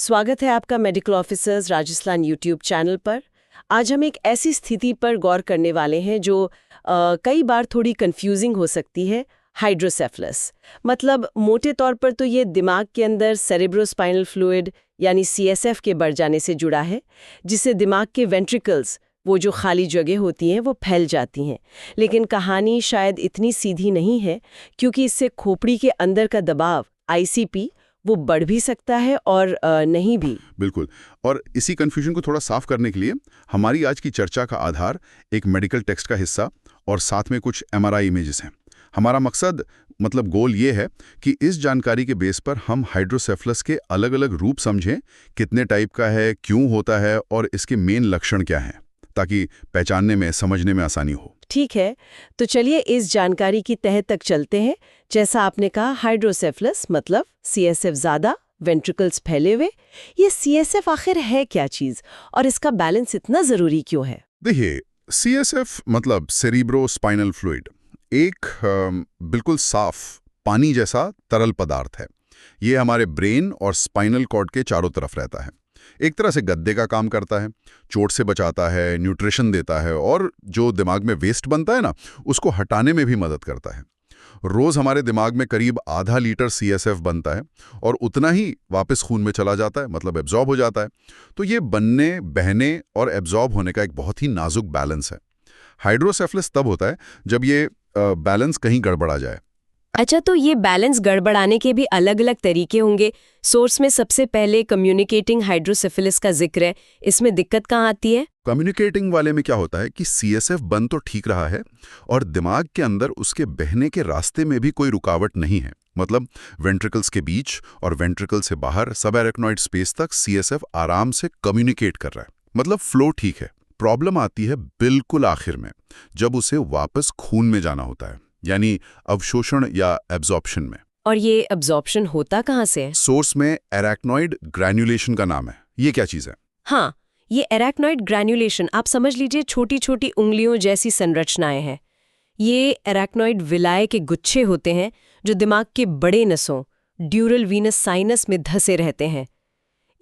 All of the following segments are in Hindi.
स्वागत है आपका medical officers Rajasthan YouTube channel पर। आज हम एक ऐसी स्थिति पर गौर करने वाले हैं जो कई बार थोड़ी कंफ्यूजिंग हो सकती है। हाइड्रोसेफलस मतलब मोटे तौर पर तो ये दिमाग के अंदर सेरेब्रोस्पाइनल फ्लूइड यानी सीएसएफ के बढ़ जाने से जुड़ा है, जिससे दिमाग के वेंट्रिकल्स, वो जो खाली जगह होती हैं, वो फैल जाती हैं। लेकिन कहानी शायद इतनी सीधी नहीं है, क्योंकि इससे खोपड़ी के अंदर का दबाव आईसीपी वो बढ़ भी सकता है और नहीं भी। बिल्कुल। और इसी कन्फ्यूजन को थोड़ा साफ करने के लिए हमारी आज की चर्चा का आधार एक मेडिकल टेक्स्ट का हिस्सा और साथ में कुछ एमआरआई इमेजेस हैं। हमारा मकसद गोल ये है कि इस जानकारी के बेस पर हम हाइड्रोसेफलस के अलग अलग रूप समझें, कितने टाइप का है, क्यों होता है और इसके मेन लक्षण क्या हैं, ताकि पहचानने में समझने में आसानी हो। ठीक है, तो चलिए इस जानकारी की तह तक चलते हैं। जैसा आपने कहा, हाइड्रोसेफलस मतलब सीएसएफ ज़्यादा, वेंट्रिकल्स फैले हुए। ये सीएसएफ आखिर है क्या चीज़ और इसका बैलेंस इतना ज़रूरी क्यों है? देखिए, सीएसएफ मतलब सेरिब्रोस्पाइनल फ्लूइड एक बिल्कुल साफ पानी जैसा तरल पदार्थ है। ये हमारे ब्रेन और स्पाइनल कॉर्ड के चारों तरफ रहता है। एक तरह से गद्दे का काम करता है, चोट से बचाता है, न्यूट्रिशन देता है और जो दिमाग में वेस्ट बनता है ना, उसको हटाने में भी मदद करता है। रोज हमारे दिमाग में करीब आधा लीटर सीएसएफ बनता है और उतना ही वापस खून में चला जाता है, मतलब एब्जॉर्ब हो जाता है। तो ये बनने, बहने और एब्जॉर्ब होने का एक बहुत ही नाजुक बैलेंस है। हाइड्रोसेफलस तब होता है जब ये बैलेंस कहीं गड़बड़ा जाए। अच्छा, तो ये बैलेंस गड़बड़ाने के भी अलग अलग तरीके होंगे। सोर्स में सबसे पहले कम्युनिकेटिंग हाइड्रोसेफलस का जिक्र है। इसमें दिक्कत कहाँ आती है? कम्युनिकेटिंग वाले में क्या होता है कि सीएसएफ बन तो ठीक रहा है और दिमाग के अंदर उसके बहने के रास्ते में भी कोई रुकावट नहीं है। मतलब वेंट्रिकल्स के बीच और वेंट्रिकल से बाहर सबएरेक्नॉइड स्पेस तक सीएसएफ आराम से कम्युनिकेट कर रहा है, मतलब फ्लो ठीक है। प्रॉब्लम आती है बिल्कुल आखिर में, जब उसे वापस खून में जाना होता है, यानी अवशोषण या एब्जॉर्प्शन में। और ये एब्जॉर्प्शन होता कहाँ से है? सोर्स में एराक्नॉइड ग्रैन्युलेशन का नाम है। ये क्या चीज़ है? हाँ, ये एराक्नॉइड ग्रैन्युलेशन आप समझ लीजिए छोटी छोटी उंगलियों जैसी संरचनाएं हैं। ये एराक्नॉइड विलाय के गुच्छे होते हैं जो दिमाग के बड़े नसों ड्यूरल वीनस साइनस में धसे रहते हैं।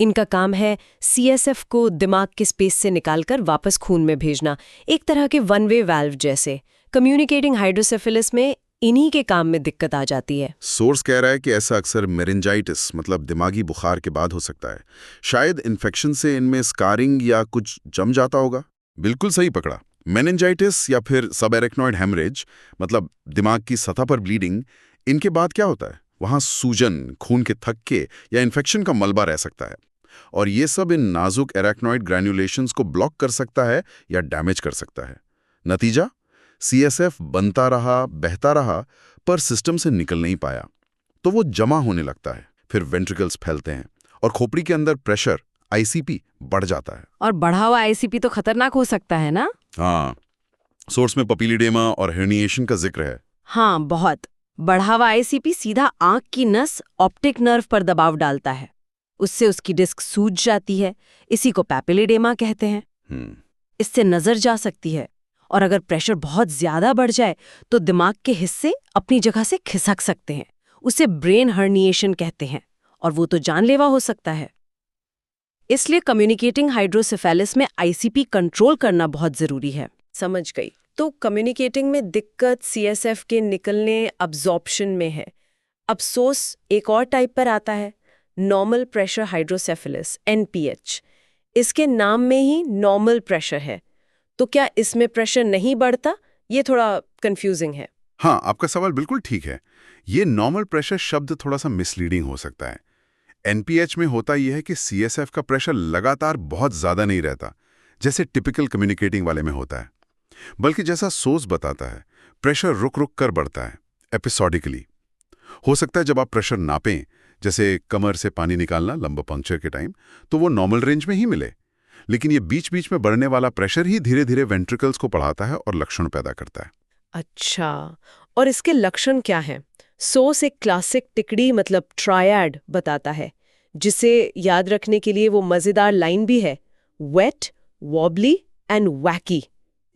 इनका काम है सीएसएफ को दिमाग के स्पेस से निकालकर वापस खून में भेजना, एक तरह के वन वे वाल्व जैसे। कम्युनिकेटिंग हाइड्रोसेफलस में इन्हीं के काम में दिक्कत आ जाती है। सोर्स कह रहा है कि ऐसा अक्सर मेनिंजाइटिस मतलब दिमागी बुखार के बाद हो सकता है। शायद इन्फेक्शन से इनमें स्कारिंग या कुछ जम जाता होगा। बिल्कुल सही पकड़ा। मेनिंजाइटिस या फिर सबएरेक्नॉइड हेमरेज मतलब दिमाग की सतह पर ब्लीडिंग, इनके बाद क्या होता है? वहां सूजन, खून के थक्के या इन्फेक्शन का मलबा रह सकता है और ये सब इन नाजुक एराक्नॉइड ग्रैन्युलेशंस को ब्लॉक कर सकता है या डैमेज कर सकता है। नतीजा, सीएसएफ बनता रहा, बहता रहा, पर सिस्टम से निकल नहीं पाया, तो वो जमा होने लगता है। फिर वेंट्रिकल्स फैलते हैं और खोपड़ी के अंदर प्रेशर आईसीपी बढ़ जाता है। और बढ़ा हुआ आईसीपी तो खतरनाक हो सकता है ना? हाँ, सोर्स में पपीलिडेमा और हेर्निएशन का जिक्र है। हाँ, बहुत। बढ़ा हुआ आईसीपी सीधा आंख की नस ऑप्टिक नर्व पर दबाव डालता है। उससे उसकी डिस्क सूज जाती है। इसी को पैपिलिडेमा कहते हैं। इससे नजर जा सकती है और अगर प्रेशर बहुत ज्यादा बढ़ जाए तो दिमाग के हिस्से अपनी जगह से खिसक सकते हैं। उसे ब्रेन हर्निएशन कहते हैं और वो तो जानलेवा हो सकता है। इसलिए कम्युनिकेटिंग हाइड्रोसेफेलस में आईसीपी कंट्रोल करना बहुत जरूरी है। समझ गई। तो कम्युनिकेटिंग में दिक्कत सीएसएफ के निकलने, अब्जॉर्प्शन में है। अब सोर्स एक और टाइप पर आता है, नॉर्मल प्रेशर हाइड्रोसेफेलस एनपीएच। इसके नाम में ही नॉर्मल प्रेशर है, तो क्या इसमें प्रेशर नहीं बढ़ता? ये थोड़ा कंफ्यूजिंग है। हाँ, आपका सवाल बिल्कुल ठीक है। ये नॉर्मल प्रेशर शब्द थोड़ा सा मिसलीडिंग हो सकता है। एनपीएच में होता यह है कि सीएसएफ का प्रेशर लगातार बहुत ज्यादा नहीं रहता, जैसे टिपिकल कम्युनिकेटिंग वाले में होता है, बल्कि जैसा सोर्स बताता है, प्रेशर रुक रुक कर बढ़ता है, एपिसोडिकली। हो सकता है जब आप प्रेशर नापें, जैसे कमर से पानी निकालना लंबा पंक्चर के टाइम, तो वो नॉर्मल रेंज में ही मिले, लेकिन ये बीच बीच में बढ़ने वाला प्रेशर ही धीरे धीरे वेंट्रिकल्स को बढ़ाता है और लक्षण पैदा करता है। अच्छा, और इसके लक्षण क्या हैं? सोर्स एक क्लासिक टिकड़ी मतलब ट्रायड बताता है, जिसे याद रखने के लिए वो मजेदार लाइन भी है, वेट, वॉबली एंड वैकी।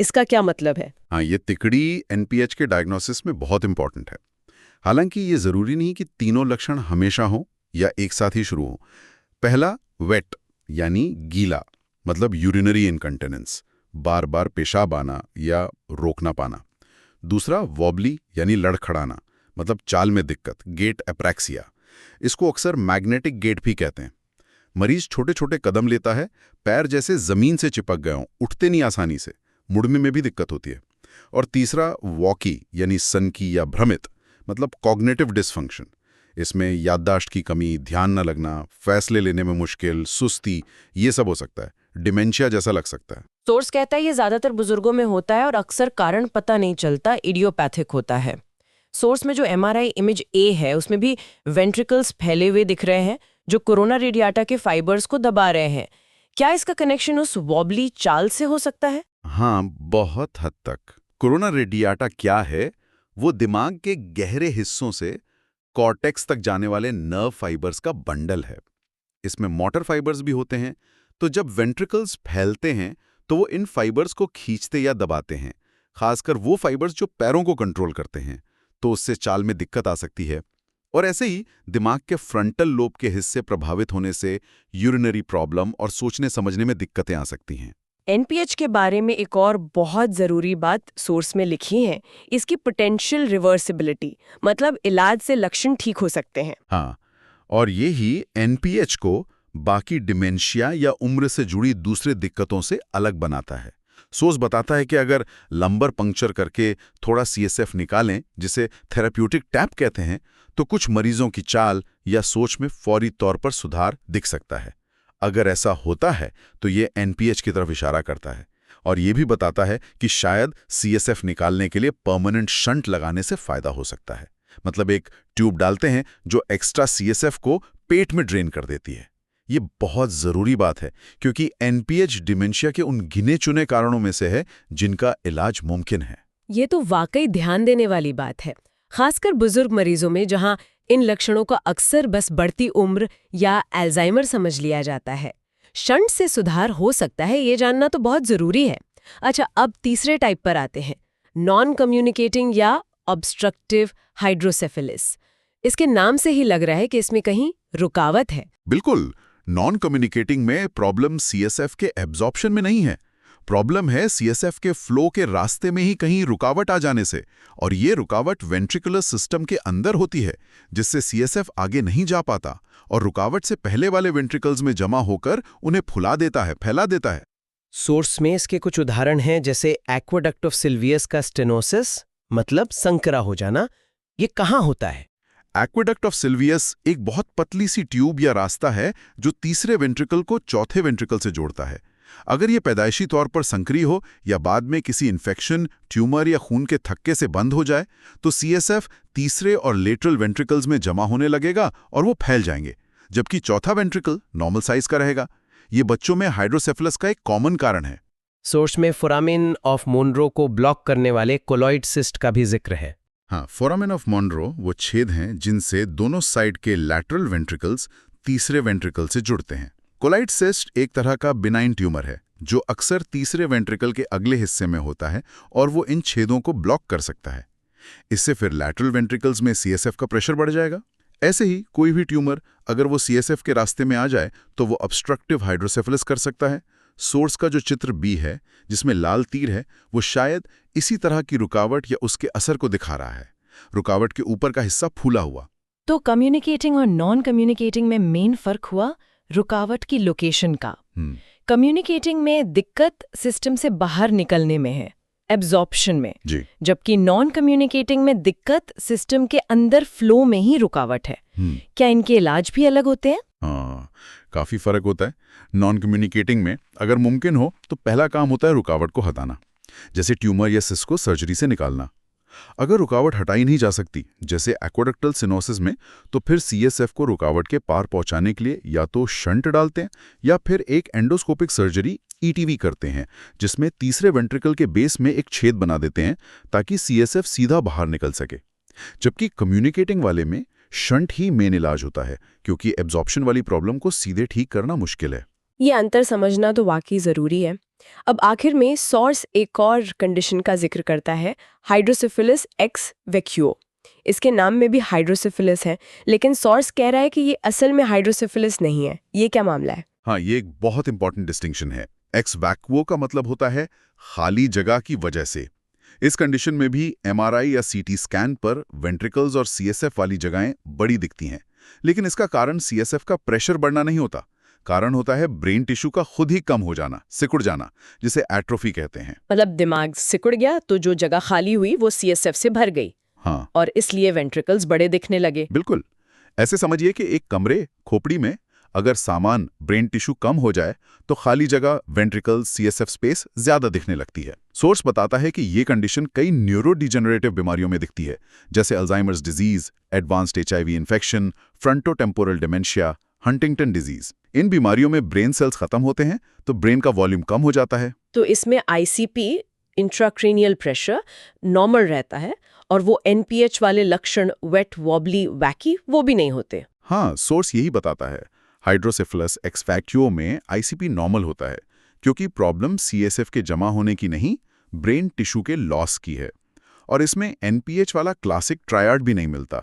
इसका क्या मतलब है? हाँ, ये तिकड़ी एनपीएच के डायग्नोसिस में बहुत इंपॉर्टेंट है। हालांकि ये जरूरी नहीं कि तीनों लक्षण हमेशा हो या एक साथ ही शुरू हो। पहला वेट यानी गीला, मतलब यूरिनरी इनकंटिनेंस, बार बार पेशाब आना या रोकना पाना। दूसरा वॉबली यानी लड़खड़ाना, मतलब चाल में दिक्कत, गेट एप्रैक्सिया। इसको अक्सर मैग्नेटिक गेट भी कहते हैं। मरीज छोटे छोटे कदम लेता है, पैर जैसे जमीन से चिपक गए हों, उठते नहीं आसानी से, मुड़ने में भी दिक्कत होती है। और तीसरा वॉकी यानी सनकी या भ्रमित, मतलब कॉग्निटिव डिसफंक्शन। इसमें याददाश्त की कमी, ध्यान न लगना, फैसले लेने में मुश्किल, सुस्ती, ये सब हो सकता है। डिमेंशिया जैसा लग सकता है। सोर्स कहता है ये ज्यादातर बुजुर्गों में होता है और अक्सर कारण पता नहीं चलता, इडियोपैथिक होता है। सोर्स में जो MRI इमेज A है उसमें भी वेंट्रिकल्स फैले हुए दिख रहे हैं जो कोरोना रेडियाटा के फाइबर्स को दबा रहे हैं। क्या इसका कनेक्शन उस वॉबली चाल से हो सकता है? हाँ, बहुत हद तक। कोरोना रेडियाटा क्या है? वो दिमाग के गहरे हिस्सों से कॉर्टेक्स तक जाने वाले नर्व फाइबर्स का बंडल है। इसमें मोटर फाइबर्स भी होते हैं। तो जब वेंट्रिकल्स फैलते हैं तो वो इन फाइबर्स को खींचते या दबाते हैं, खासकर वो फाइबर्स जो पैरों को कंट्रोल करते हैं, तो उससे चाल में दिक्कत आ सकती है। और ऐसे ही दिमाग के फ्रंटल लोब के हिस्से प्रभावित होने से यूरिनरी प्रॉब्लम और सोचने समझने में दिक्कतें आ सकती हैं। NPH के बारे में एक और बहुत ज़रूरी बात सोर्स में लिखी है, इसकी पोटेंशियल रिवर्सिबिलिटी, मतलब इलाज से लक्षण ठीक हो सकते हैं। हाँ, और ये ही NPH को बाकी डिमेंशिया या उम्र से जुड़ी दूसरे दिक्कतों से अलग बनाता है। सोर्स बताता है कि अगर लंबर पंक्चर करके थोड़ा CSF निकालें, जिसे थेराप्यूटिक टैप कहते हैं, तो कुछ मरीजों की चाल या सोच में फौरी तौर पर सुधार दिख सकता है। अगर ऐसा होता है तो ये NPH की तरफ इशारा करता है और ये भी बताता है कि शायद CSF निकालने के लिए परमानेंट शंट लगाने से फायदा हो सकता है। मतलब एक ट्यूब डालते हैं जो एक्स्ट्रा CSF को पेट में ड्रेन कर देती है। ये बहुत ज़रूरी बात है क्योंकि NPH डिमेंशिया के उन गिने चुने कारणों में से है जिनका इलाज मुमकिन है। ये तो वाकई ध्यान देने वाली बात है, खासकर बुजुर्ग मरीजों में जहां इन लक्षणों का अक्सर बस बढ़ती उम्र या अल्जाइमर समझ लिया जाता है। शंट से सुधार हो सकता है, ये जानना तो बहुत जरूरी है। अच्छा, अब तीसरे टाइप पर आते हैं, नॉन कम्युनिकेटिंग या ऑब्स्ट्रक्टिव हाइड्रोसेफेलिस। इसके नाम से ही लग रहा है कि इसमें कहीं रुकावट है। बिल्कुल, नॉन कम्युनिकेटिंग में प्रॉब्लम CSF के एब्जॉर्प्शन में नहीं है। प्रॉब्लम है CSF के फ्लो के रास्ते में ही कहीं रुकावट आ जाने से, और ये रुकावट वेंट्रिकुलर सिस्टम के अंदर होती है, जिससे CSF आगे नहीं जा पाता और रुकावट से पहले वाले वेंट्रिकल्स में जमा होकर उन्हें फुला देता है, फैला देता है। सोर्स में इसके कुछ उदाहरण हैं, जैसे एक्वाडक्ट ऑफ सिल्वियस का स्टेनोसिस, मतलब संकरा हो जाना। ये कहाँ होता है? एक्वाडक्ट ऑफ सिल्वियस एक बहुत पतली सी ट्यूब या रास्ता है जो तीसरे वेंट्रिकल को चौथे वेंट्रिकल से जोड़ता है। अगर ये पैदाइशी तौर पर संक्रिय हो या बाद में किसी इन्फेक्शन, ट्यूमर या खून के थक्के से बंद हो जाए, तो CSF तीसरे और लेटरल वेंट्रिकल्स में जमा होने लगेगा और वो फैल जाएंगे, जबकि चौथा वेंट्रिकल नॉर्मल साइज का रहेगा। ये बच्चों में हाइड्रोसेफेलस का एक कॉमन कारण है। सोर्स में फोरामिन ऑफ मोनरो को ब्लॉक करने वाले कोलॉइड सिस्ट का भी जिक्र है। हाँ, फोरामिन ऑफ मोनरो वो छेद हैं जिनसे दोनों साइड के लैटरल वेंट्रिकल्स तीसरे वेंट्रिकल से जुड़ते हैं। कोलॉइड सिस्ट एक तरह का बिनाइन ट्यूमर है जो अक्सर तीसरे वेंट्रिकल के अगले हिस्से में होता है और वो इन छेदों को ब्लॉक कर सकता है। इससे फिर लैटरल वेंट्रिकल्स में CSF का प्रेशर बढ़ जाएगा। ऐसे ही कोई भी ट्यूमर अगर वो CSF के रास्ते में आ जाए तो वो ऑब्स्ट्रक्टिव हाइड्रोसेफेलस कर सकता है। सोर्स का जो चित्र B है, जिसमें लाल तीर है, वो शायद इसी तरह की रुकावट या उसके असर को दिखा रहा है। रुकावट के ऊपर का हिस्सा फूला हुआ। तो कम्युनिकेटिंग और नॉन कम्युनिकेटिंग में मेन फर्क हुआ रुकावट की लोकेशन का। कम्युनिकेटिंग में दिक्कत सिस्टम से बाहर निकलने में है, एब्जॉर्प्शन में, जबकि नॉन कम्युनिकेटिंग में दिक्कत सिस्टम के अंदर फ्लो में ही रुकावट है। क्या इनके इलाज भी अलग होते हैं? हाँ, काफी फर्क होता है। नॉन कम्युनिकेटिंग में अगर मुमकिन हो तो पहला काम होता है रुकावट को हटाना, जैसे ट्यूमर या सिस्ट को सर्जरी से निकालना। अगर रुकावट हटाई नहीं जा सकती, जैसे एक्वाडक्टल सिनोसिस में, तो फिर CSF को रुकावट के पार पहुंचाने के लिए या तो शंट डालते हैं या फिर एक एंडोस्कोपिक सर्जरी ETV करते हैं, जिसमें तीसरे वेंट्रिकल के बेस में एक छेद बना देते हैं ताकि CSF सीधा बाहर निकल सके। जबकि कम्युनिकेटिंग वाले में शंट ही मेन इलाज होता है, क्योंकि एब्जॉर्प्शन वाली प्रॉब्लम को सीधे ठीक करना मुश्किल है। ये अंतर समझना तो वाकई जरूरी है। अब आखिर में सोर्स एक और कंडीशन का जिक्र करता है, हाइड्रोसेफेलस एक्स वैक्यूओ। इसके नाम में भी हाइड्रोसिफिलिस है, लेकिन सोर्स कह रहा है कि ये असल में हाइड्रोसिफिलिस नहीं है। ये क्या मामला है? हाँ, ये एक बहुत इंपॉर्टेंट डिस्टिंक्शन है। एक्स वैक्वो का मतलब होता है खाली जगह की वजह से। इस कंडीशन में भी एमआरआई या सीटी स्कैन पर वेंट्रिकल्स और सीएसएफ वाली जगहें बड़ी दिखती हैं, लेकिन इसका कारण सीएसएफ का प्रेशर बढ़ना नहीं होता। कारण होता है ब्रेन टिश्यू का खुद ही कम हो जाना, सिकुड़ जाना, जिसे एट्रोफी कहते हैं। मतलब दिमाग सिकुड़ गया तो जो जगह खाली हुई वो सीएसएफ से भर गई। हाँ, और इसलिए वेंट्रिकल्स बड़े दिखने लगे। बिल्कुल। ऐसे समझिए कि एक कमरे खोपड़ी में अगर सामान ब्रेन टिश्यू कम हो जाए तो खाली जगह वेंट्रिकल्स सीएसएफ स्पेस ज्यादा दिखने लगती है। सोर्स बताता है कि ये कंडीशन कई न्यूरो डिजेनरेटिव बीमारियों में दिखती है, जैसे Alzheimer's disease, advanced HIV infection, frontotemporal dementia, Huntington disease. इन बीमारियों में ब्रेन सेल्स खत्म होते हैं तो ब्रेन का वॉल्यूम कम हो जाता है। तो इसमें आईसीपी इंट्राक्रेनियल प्रेशर नॉर्मल रहता है और वो एनपीएच वाले लक्षण वेट वॉबली वैकी वो भी नहीं होते। हाँ, सोर्स यही बताता है। हाइड्रोसेफलस एक्स वैक्यूओ में आईसीपी नॉर्मल होता है क्योंकि प्रॉब्लम सीएसएफ के जमा होने की नहीं, ब्रेन टिश्यू के लॉस की है। और इसमें एनपीएच वाला क्लासिक ट्रायड भी नहीं मिलता।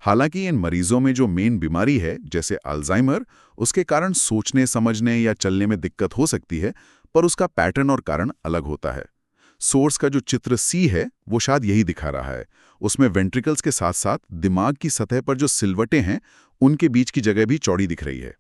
हालांकि इन मरीजों में जो मेन बीमारी है, जैसे अल्जाइमर, उसके कारण सोचने समझने या चलने में दिक्कत हो सकती है, पर उसका पैटर्न और कारण अलग होता है। सोर्स का जो चित्र सी है वो शायद यही दिखा रहा है। उसमें वेंट्रिकल्स के साथ साथ दिमाग की सतह पर जो सिलवटें हैं उनके बीच की जगह भी चौड़ी दिख रही है।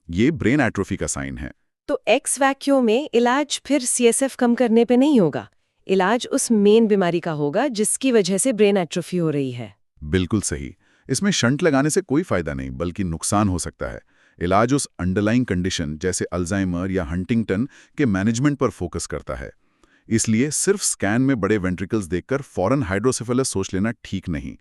ये ब्रेन एट्रोफी का साइन है। तो एक्स वैक्यूम में इलाज फिर सीएसएफ कम करने पे नहीं होगा, इलाज उस मेन बीमारी का होगा जिसकी वजह से ब्रेन एट्रोफी हो रही है। बिल्कुल सही। इसमें शंट लगाने से कोई फायदा नहीं बल्कि नुकसान हो सकता है। इलाज उस अंडरलाइंग कंडीशन जैसे अल्जाइमर या हंटिंगटन के मैनेजमेंट पर फोकस करता है। इसलिए सिर्फ स्कैन में बड़े वेंट्रिकल्स देखकर फौरन हाइड्रोसेफलस सोच लेना ठीक नहीं।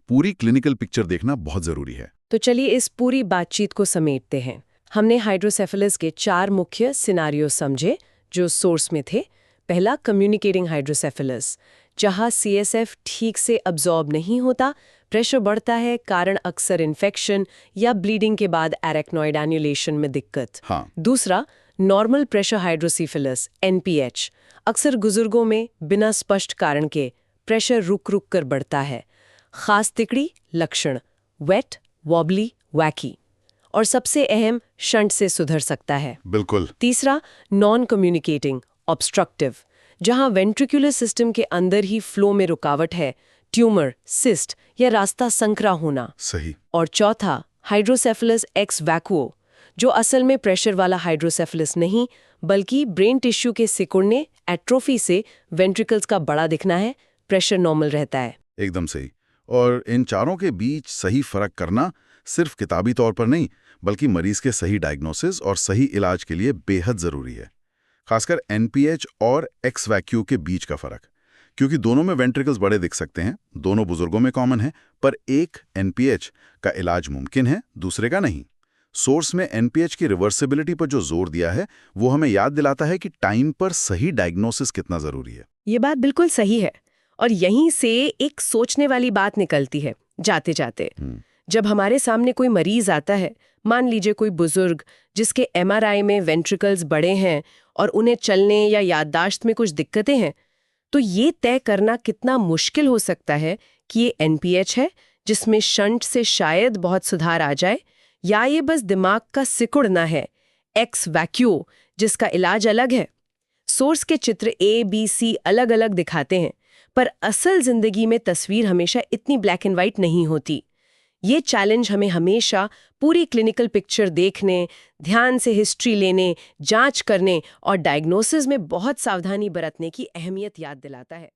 पूरी क्लिनिकल पिक्चर देखना बहुत जरूरी है। तो चलिए इस पूरी बातचीत को समेटते हैं। हमने हाइड्रोसेफलस के 4 मुख्य सिनारियो समझे जो सोर्स में थे। पहला, कम्युनिकेटिंग हाइड्रोसेफलस, जहां सीएसएफ ठीक से अब्जॉर्ब नहीं होता, प्रेशर बढ़ता है, कारण अक्सर इन्फेक्शन या ब्लीडिंग के बाद एरेक्नॉइड एन्युलेशन में दिक्कत। हाँ। दूसरा, नॉर्मल प्रेशर हाइड्रोसेफलस एनपीएच, अक्सर बुजुर्गों में बिना स्पष्ट कारण के प्रेशर रुक रुक कर बढ़ता है, खास तिकड़ी लक्षण वेट वॉबली वैकी, और सबसे अहम शंट से सुधर सकता है। बिल्कुल। तीसरा, नॉन कम्युनिकेटिंग ऑब्स्ट्रक्टिव, जहां वेंट्रिकुलर सिस्टम के अंदर ही फ्लो में रुकावट है, ट्यूमर, सिस्ट या रास्ता संकरा होना। सही। और चौथा, हाइड्रोसेफलस एक्स वैक्यूओ, जो असल में प्रेशर वाला हाइड्रोसेफलस नहीं बल्कि ब्रेन टिश्यू के सिकुड़ने एट्रोफी से वेंट्रिकल्स का बड़ा दिखना है, प्रेशर नॉर्मल रहता है। एकदम सही। और इन चारों के बीच सही फर्क करना सिर्फ किताबी तौर पर नहीं बल्कि मरीज के सही डायग्नोसिस और सही इलाज के लिए बेहद जरूरी है। खासकर एनपीएच और एक्स वैक्यू के बीच का फर्क, क्योंकि दोनों में वेंट्रिकल्स बड़े दिख सकते हैं, दोनों बुजुर्गों में कॉमन है, पर एक एनपीएच का इलाज मुमकिन है, दूसरे का नहीं। सोर्स में एनपीएच की रिवर्सिबिलिटी पर जो जोर दिया है वो हमें याद दिलाता है कि टाइम पर सही डायग्नोसिस कितना जरूरी है। ये बात बिल्कुल सही है और यहीं से एक सोचने वाली बात निकलती है जाते जाते। जब हमारे सामने कोई मरीज आता है, मान लीजिए कोई बुजुर्ग जिसके एमआरआई में वेंट्रिकल्स बड़े हैं और उन्हें चलने या याददाश्त में कुछ दिक्कतें हैं, तो ये तय करना कितना मुश्किल हो सकता है कि ये एनपीएच है जिसमें शंट से शायद बहुत सुधार आ जाए, या ये बस दिमाग का सिकुड़ना है, एक्स वैक्यूओ, जिसका इलाज अलग है। सोर्स के चित्र ए बी सी अलग अलग दिखाते हैं, पर असल जिंदगी में तस्वीर हमेशा इतनी ब्लैक एंड व्हाइट नहीं होती। ये चैलेंज हमें हमेशा पूरी क्लिनिकल पिक्चर देखने, ध्यान से हिस्ट्री लेने, जांच करने और डायग्नोसिस में बहुत सावधानी बरतने की अहमियत याद दिलाता है।